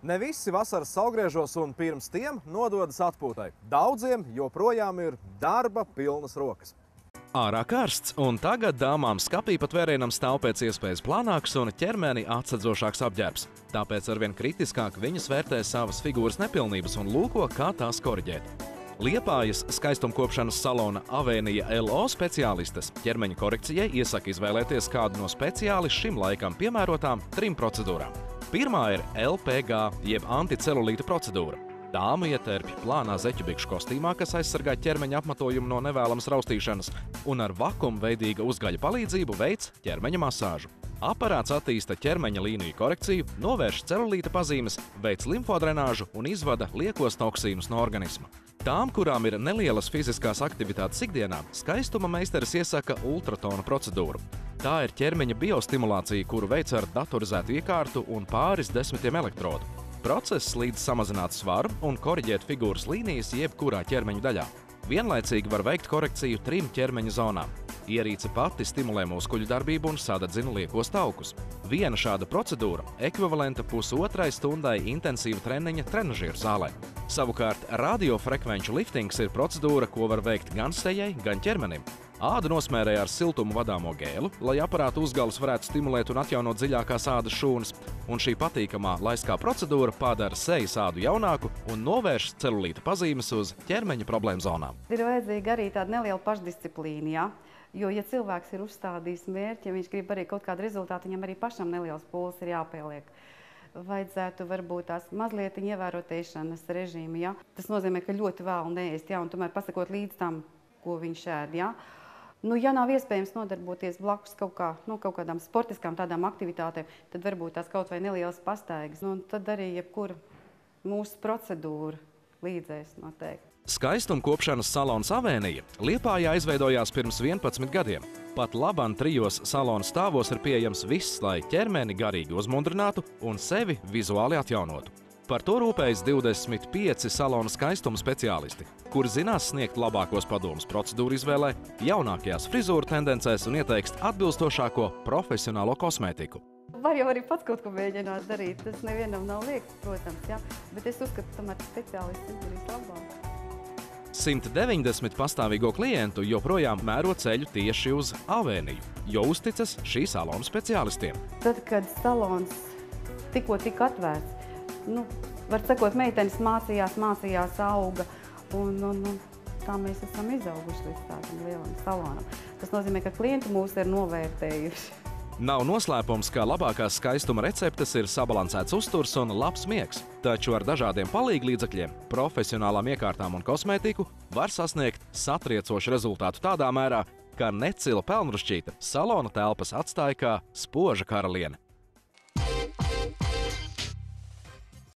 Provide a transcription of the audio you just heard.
Ne visi vasaras saulgriežos un pirms tiem nododas atpūtai. Daudziem joprojām ir darba pilnas rokas. Ārā karsts, un tagad dāmām skapī pat vērienam stāv pēc iespējas plānāks un ķermeni atsadzošāks apģērbs. Tāpēc arvien kritiskāk viņas vērtē savas figūras nepilnības un lūko, kā tās koriģēt. Liepājas skaistumkopšanas salona Avēnija LO speciālistes ķermeņa korekcijai iesaka izvēlēties kādu no speciāli šim laikam piemērotām 3 procedūrām. Pirmā ir LPG, jeb anticelulīta procedūra. Dāma ietērpj plānā zeķubikšu kostīmā, kas aizsargā ķermeņa apmatojumu no nevēlamas raustīšanas, un ar vakumveidīga uzgaļa palīdzību veic ķermeņa masāžu. Aparāts attīsta ķermeņa līniju korekciju, novērš celulīta pazīmes, veic limfodrenāžu un izvada liekos toksīnus no organisma. Tām, kurām ir nelielas fiziskās aktivitātes ikdienā, skaistuma meistaris iesaka ultratona procedūru. Tā ir ķermeņa biostimulācija, kuru veic ar datorizētu iekārtu un pāris desmitiem elektrodu. Process līdz samazināt svaru un koriģēt figūras līnijas jebkurā ķermeņa daļā. Vienlaicīgi var veikt korekciju 3 ķermeņa zonām. Ierīce pati stimulē muskuļu darbību un sadedzina liekos taukus. Viena šāda procedūra ekvivalenta pusotrai stundai intensīva treniņa trenažieru zālē. Savukārt radiofrekvenču liftings ir procedūra, ko var veikt gan sejai, gan ķermenim. Ādu nosmērē ar siltumu vadāmo gēlu, lai aparātu uzgalas varētu stimulēt un atjaunot dziļākās ādas šūnas, un šī patīkamā laiskā procedūra padara sejas ādu jaunāku un novērš celulīta pazīmes uz ķermeņa problēmu zonām. Ir vajadzīga arī tāda neliela pašdisciplīna, ja? Jo, ja cilvēks ir uzstādījis mērķi, ja viņš grib arī kaut kādu rezultātu, viņam arī pašam neliels pūles ir jāpieliek. Vajadzētu varbūt tās mazliet ievērot ēšanas režīmu, ja? Tas nozīmē, ka ļoti vēl neēst, ja? Un tomēr pasakot līdz tam, ko viņš ēd, ja? Nu, ja nav iespējams nodarboties blakus kaut kādām sportiskām tādām aktivitātēm, tad varbūt tās kaut vai nelielas pastaigas. Nu, tad arī jebkura mūsu procedūra līdzēs noteikti. Skaistumkopšanas salons Avēnija Liepājā izveidojās pirms 11 gadiem. Pat labam 3 salona stāvos ir pieejams viss, lai ķermeni garīgi uzmundrinātu un sevi vizuāli atjaunotu. Par to rūpējas 25 salona skaistuma speciālisti, kuri zinās sniegt labākos padomus procedūru izvēlē, jaunākajās frizūra tendencēs un ieteiks atbilstošāko profesionālo kosmētiku. Var jau arī pats kaut ko mēģināt darīt, tas nevienam nav lieks, protams, ja? Bet es uzskatu, tomēr speciālists izdarīs labāk. 190 pastāvīgo klientu joprojām mēro ceļu tieši uz Avēniju, jo uzticas šī salona speciālistiem. Tad, kad salons tikko tika atvērts, nu, var sakot, meitenes mācījās, auga, un tā mēs esam izauguši līdz tādam lielam salonam. Tas nozīmē, ka klienti mūs ir novērtējuši. Nav noslēpums, ka labākās skaistuma receptes ir sabalansēts uzturs un labs miegs, taču ar dažādiem palīglīdzekļiem, profesionālām iekārtām un kosmētiku var sasniegt satriecošu rezultātu tādā mērā, ka necila pelnrušķīte salona telpas atstāja kā spoža karaliene.